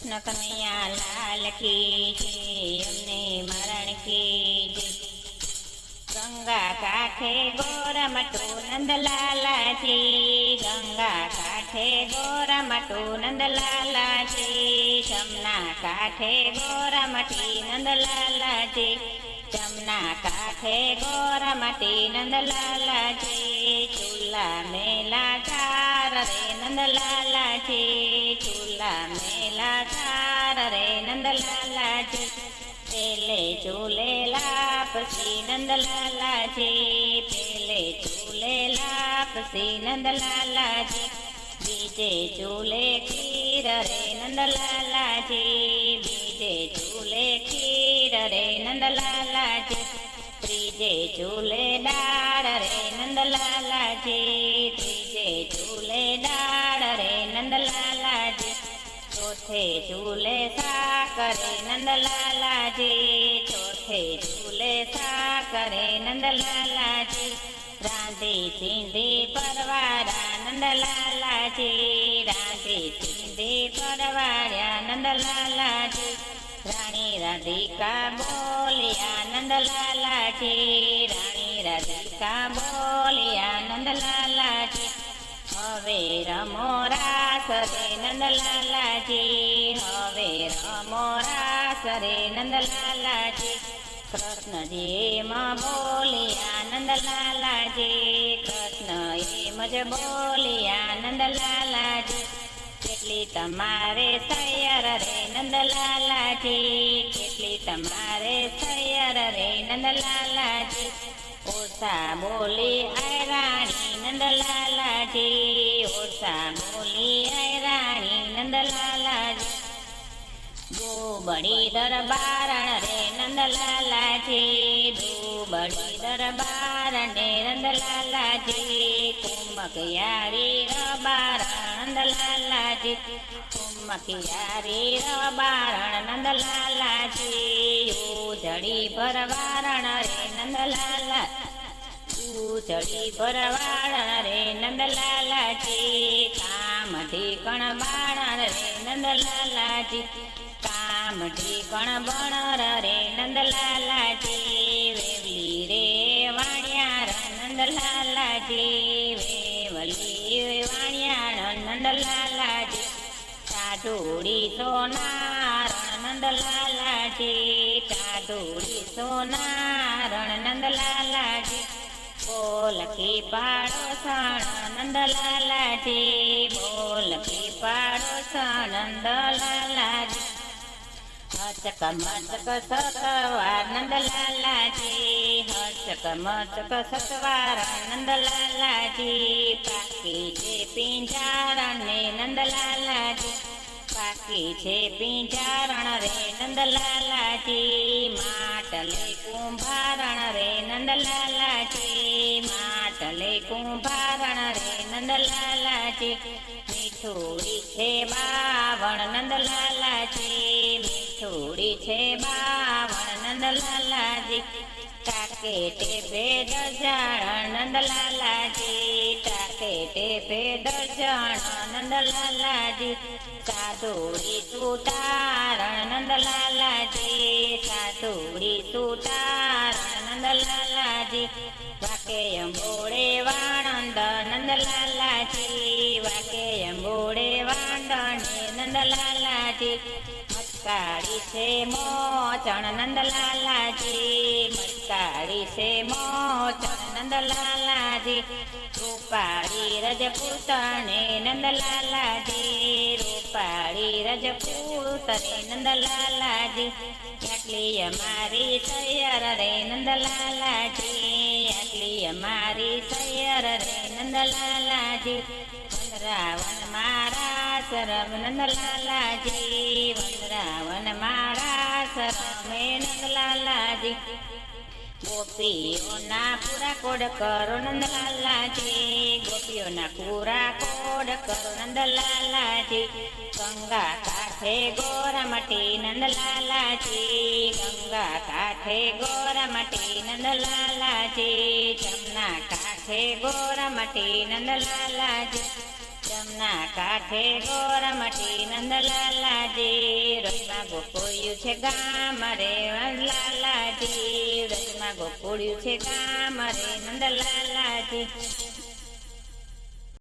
કૃષ્ણ કનૈયા લાલ કી જય, અમને મરણ કી જય। ગંગા કાંઠે ગોરમટુ નંદલાલાજી, ગંગા કાંઠે ગોરમટુ નંદલાલાજી, જમના કાંઠે ગોરમટી નંદલાલાજી, જમના કાંઠે ગોરમટી નંદલાલાજી, ચૂલા મેલા ચાર રે નંદલાલાજી, ચૂલા મેલા ચાર રે નંદલાલાજી, પેલે ચૂલે લાપસી નંદલાલાજી, પેલે ચૂલે લાપસી નંદલાલાજી, બીજે ચૂલે ખીર રે નંદલાલાજી, બીજે ચૂલે ખીર રે નંદલાલાજી, ત્રીજે ચૂલે દાળ રે નંદલાલાજી, ત્રીજે ચૂલે દાળ રે નંદલાલાજી, ચોથે ચૂલે શાક રે નંદલાલાજી, ચોથે ચૂલે શાક રે નંદલાલાજી, રાંધી સીંધી પરવારા નંદલાલાજી, રાંધી સીંધી પરવાર્યા નંદલાલાજી, રાણી રાધિકા બોલ્યા નંદલાલાજી, રાણી રાધિકા બોલ્યા નંદલાલાજી, હવે રમો રાસ રે નંદલાલાજી, હવે રમો રાસ રે નંદલાલાજી, કૃષ્ણજી એમ બોલ્યા નંદલાલાજી, કૃષ્ણ એમ જ બોલ્યા નંદલાલાજી, કેટલી તમારે સૈયર રે નંદલાલાજી, કેટલી તમારે સૈયર રે નંદલાલાજી, ઓછા બોલી આય રાણી નંદલાલાજી, ઓછા બોલી આય રાણી નંદલાલાજી, દુબળી દરબારણ રે નંદલાલાજી, દુબળી દરબારણ રે નંદલાલાજી, કુમકિયારી રબારણ નંદલાલાજી, કુમકિયારી રબારણ નંદલાલાજી, ઉજળી ભરવારણ રે નંદલાલા, ઉજળી ભરવારણ રે નંદલાલાજી, કામઢી કણબાણ રે નંદલાલાજી, કામઢી કણબણ રે નંદલાલાજી, વેવલી રે વાણિયાર નંદલાલાજી, વેવલી વાણિયાર નંદલાલાજી, ટાઢોળી સોનારણ નંદલાલાજી, ટાઢોળી સોનારણ નંદલાલાજી, બોલકી પાડોસણ નંદલાલાજી, બોલકી પાડોસણ નંદલાલાજી, હચક મચક સતવાર નંદલાલાજી, હચક મચક સતવાર નંદલાલાજી, પાકી છે પિંજારણ ને નંદલાલાજી, પાકી છે પિંજારણ રે નંદલાલાજી, માટલે કુંભારણ રે નંદલાલાજી, માટલે કુંભારણ રે નંદલાલાજી, મીઠોડી છે બાવણ નંદલાલાજી, મીઠોડી છે બાવણ નંદલાલાજી, ટાકે ટેપે દજાણ નંદલાલાજી, ટાકે ટેપે દજાણ નંદલાલાજી, સાધુડી સુતારણ નંદલાલાજી, સાધુડી સુતારણ નંદલાલાજી, વાકે અંબોડે વાણંદ નંદલાલાજી, વાકે અંબોડે વાંદણ નંદલાલાજી, મસ્કાળી છે મોચણ નંદલાલાજી, મસ્કાળી છે મોચણ નંદલાલાજી, રૂપાળી રજપૂતને નંદલાલાજી, રૂપાળી રજપૂતને નંદલાલાજી, આટલી અમારી સૈયર રે નંદલાલાજી, આટલી અમારી સૈયર રે નંદલાલાજી, વનરાવન મારા શરમ નંદલાલાજી, વનરાવન મારા શરમે નંદલાલાજી, ગોપીઓના પૂરા કોડ કરો નંદલાલાજી, ગોપીઓના પૂરા કોડ કરો નંદલાલાજી, ગંગા કાંઠે ગોરમટી નંદલાલાજી, ગંગા કાંઠે ગોરમટી નંદલાલાજી, જમના કાંઠે ગોરમટી નંદલાલાજી, જમના કાંઠે ગોરમટી નંદલાલાજી। વ્રજમાં ગોકુળિયું છે ગામ રે નંદલાલાજી વ્રજમાં ગોકુળિયું છે ગામ રે નંદલાલાજી